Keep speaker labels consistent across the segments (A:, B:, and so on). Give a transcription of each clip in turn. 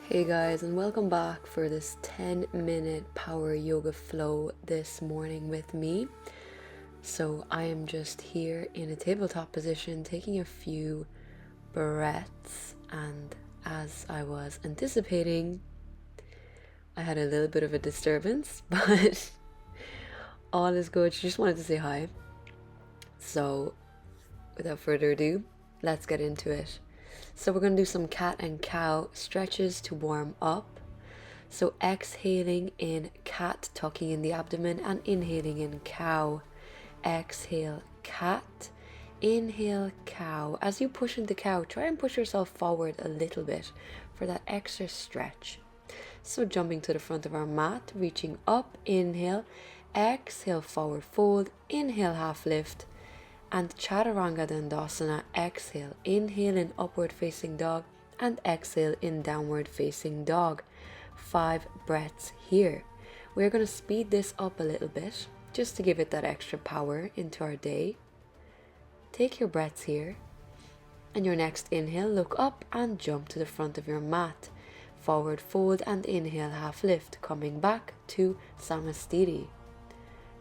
A: Hey guys, and welcome back for this 10-minute power yoga flow this morning with me. So I am just here in a tabletop position taking a few breaths, and as I was anticipating, I had a little bit of a disturbance, but all is good. She just wanted to say hi. So without further ado, let's get into it. So we're going to do some cat and cow stretches to warm up. So exhaling in cat, tucking in the abdomen, and inhaling in cow. Exhale cat, inhale cow. As you push into cow, try and push yourself forward a little bit for that extra stretch. So jumping to the front of our mat, reaching up, inhale, exhale forward fold, inhale half lift, and Chaturanga Dandasana. Exhale, inhale in upward facing dog, and exhale in downward facing dog. 5 breaths here. We're going to speed this up a little bit just to give it that extra power into our day. Take your breaths here, and your next inhale, look up and jump to the front of your mat. Forward fold and inhale half lift, coming back to Samastiti.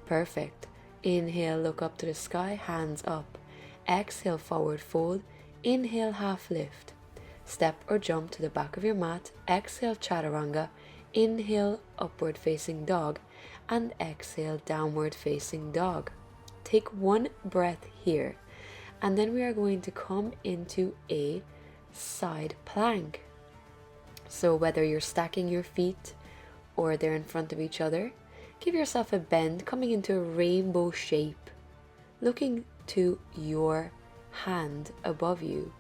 A: Perfect. Inhale, look up to the sky, hands up. Exhale, forward fold. Inhale, half lift. Step or jump to the back of your mat. Exhale, chaturanga. Inhale, upward facing dog. And exhale, downward facing dog. Take 1 breath here. And then we are going to come into a side plank. So whether you're stacking your feet or they're in front of each other, give yourself a bend, coming into a rainbow shape, looking to your hand above you,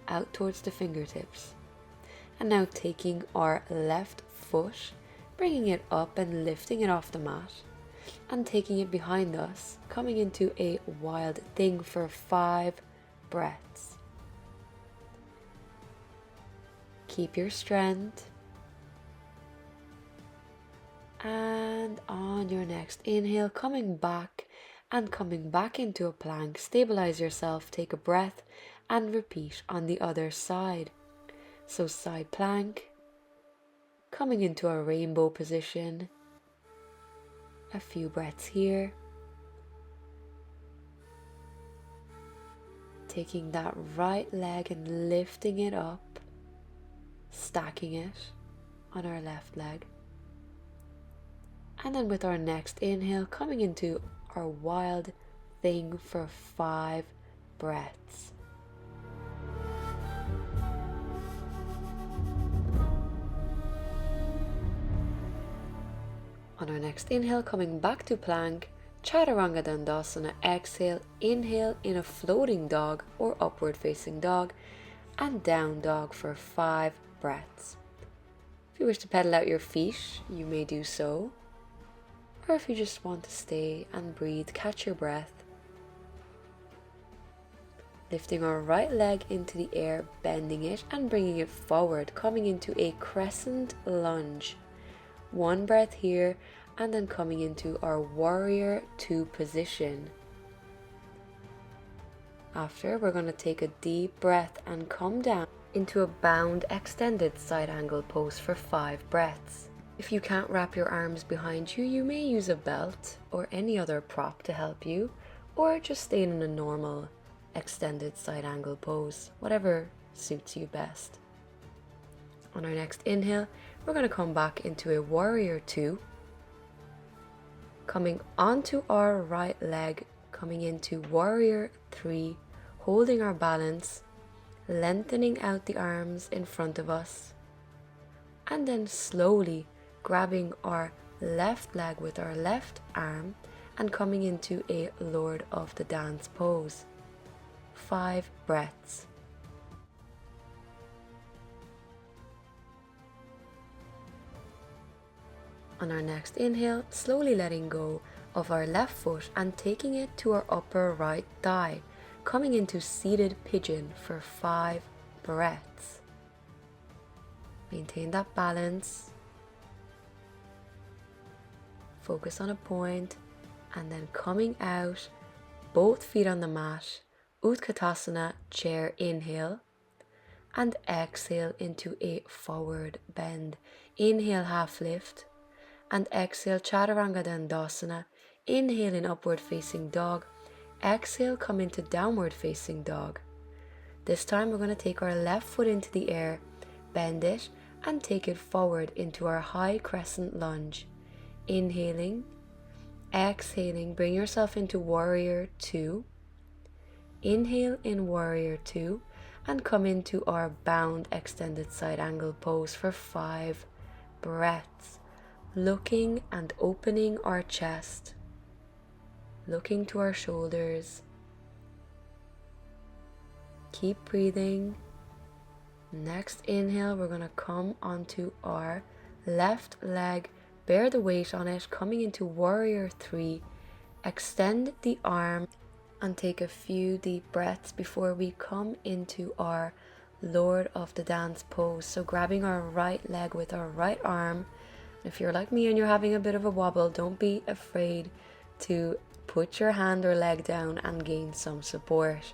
A: out towards the fingertips. And now taking our left foot, bringing it up and lifting it off the mat, and taking it behind us, coming into a wild thing for 5 breaths. Keep your strength. And on your next inhale, coming back into a plank. Stabilize yourself, take a breath, and repeat on the other side. So side plank, coming into a rainbow position. A few breaths here. Taking that right leg and lifting it up, stacking it on our left leg. And then with our next inhale, coming into our wild thing for 5 breaths. On our next inhale, coming back to plank, Chaturanga Dandasana. Exhale, inhale in a floating dog or upward facing dog, and down dog for 5 breaths. If you wish to pedal out your feet, you may do so. Or if you just want to stay and breathe, catch your breath. Lifting our right leg into the air, bending it and bringing it forward, coming into a crescent lunge. 1 breath here, and then coming into our warrior 2 position. After, we're going to take a deep breath and come down into a bound extended side angle pose for 5 breaths. If you can't wrap your arms behind you, you may use a belt or any other prop to help you, or just stay in a normal extended side angle pose, whatever suits you best. On our next inhale, we're going to come back into a warrior 2, coming onto our right leg, coming into warrior 3, holding our balance, lengthening out the arms in front of us, and then slowly grabbing our left leg with our left arm and coming into a Lord of the Dance pose. 5 breaths. On our next inhale, slowly letting go of our left foot and taking it to our upper right thigh, coming into seated pigeon for 5 breaths. Maintain that balance. Focus on a point, and then coming out, both feet on the mat, Utkatasana, chair inhale, and exhale into a forward bend. Inhale, half lift, and exhale, Chaturanga Dandasana. Inhale in upward facing dog. Exhale, come into downward facing dog. This time we're going to take our left foot into the air, bend it, and take it forward into our high crescent lunge. Inhaling, exhaling, bring yourself into warrior 2. Inhale in warrior 2 and come into our bound extended side angle pose for 5 breaths. Looking and opening our chest, looking to our shoulders. Keep breathing. Next inhale, we're going to come onto our left leg, bear the weight on it, coming into warrior 3. Extend the arm and take a few deep breaths before we come into our Lord of the Dance pose. So grabbing our right leg with our right arm. If you're like me and you're having a bit of a wobble, don't be afraid to put your hand or leg down and gain some support.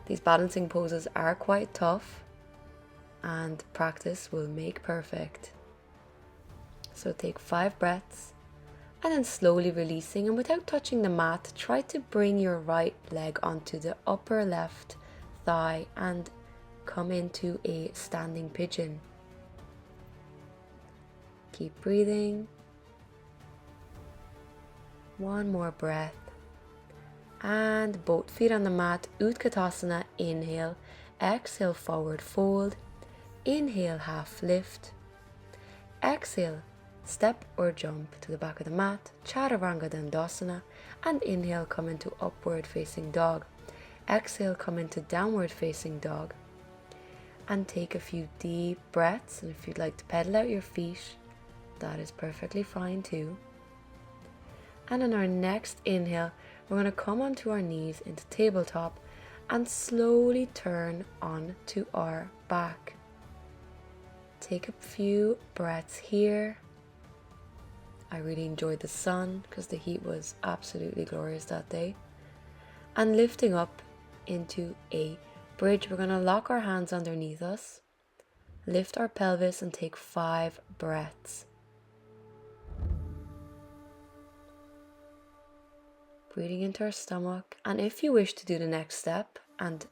A: These balancing poses are quite tough, and practice will make perfect. So take 5 breaths, and then slowly releasing, and without touching the mat, try to bring your right leg onto the upper left thigh and come into a standing pigeon. Keep breathing. One more breath. And both feet on the mat, Utkatasana. Inhale, exhale, forward fold. Inhale, half lift. Exhale, step or jump to the back of the mat, Chaturanga Dandasana, and inhale, come into upward facing dog. Exhale, come into downward facing dog, and take a few deep breaths. And if you'd like to pedal out your feet, that is perfectly fine too. And on our next inhale, we're going to come onto our knees into tabletop and slowly turn onto our back. Take a few breaths here. I really enjoyed the sun because the heat was absolutely glorious that day. And lifting up into a bridge, we're going to lock our hands underneath us, lift our pelvis and take 5 breaths. Breathing into our stomach, and if you wish to do the next step and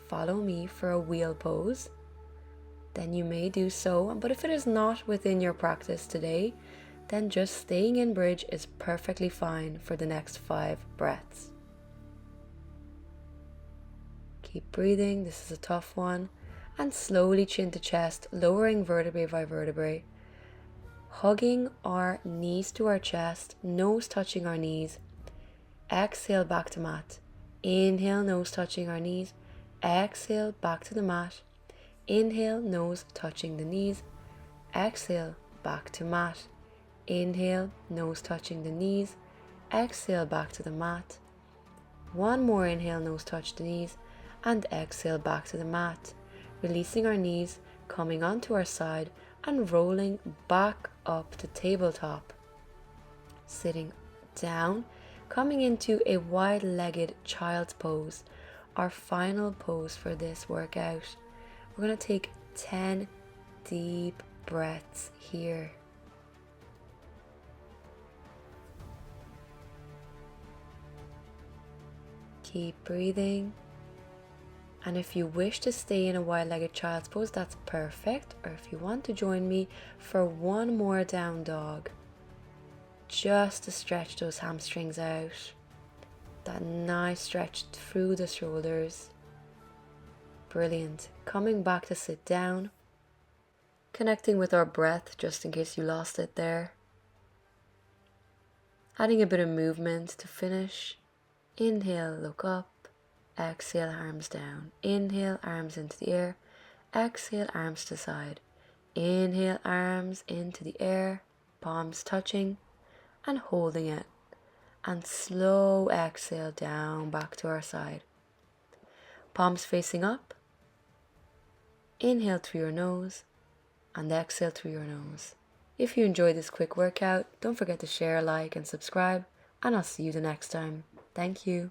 A: follow me for a wheel pose, then you may do so. But if it is not within your practice today, then just staying in bridge is perfectly fine for the next 5 breaths. Keep breathing, this is a tough one, and slowly chin to chest, lowering vertebrae by vertebrae, hugging our knees to our chest, nose touching our knees. Exhale, back to mat. Inhale, nose touching our knees. Exhale, back to the mat. Inhale, nose touching the knees. Exhale, back to mat. Inhale, nose touching the knees. Exhale, back to the mat. One more inhale, nose touch the knees. And exhale, back to the mat. Releasing our knees, coming onto our side and rolling back up to tabletop. Sitting down, coming into a wide-legged child's pose, our final pose for this workout. We're going to take 10 deep breaths here. Keep breathing. And if you wish to stay in a wide-legged child's pose, that's perfect. Or if you want to join me for one more down dog, just to stretch those hamstrings out. That nice stretch through the shoulders. Brilliant. Coming back to sit down. Connecting with our breath, just in case you lost it there. Adding a bit of movement to finish. Inhale, look up. Exhale, arms down. Inhale, arms into the air. Exhale, arms to the side. Inhale, arms into the air. Palms touching and holding it. And slow exhale down back to our side. Palms facing up. Inhale through your nose and exhale through your nose. If you enjoyed this quick workout, don't forget to share, like and subscribe, and I'll see you the next time. Thank you.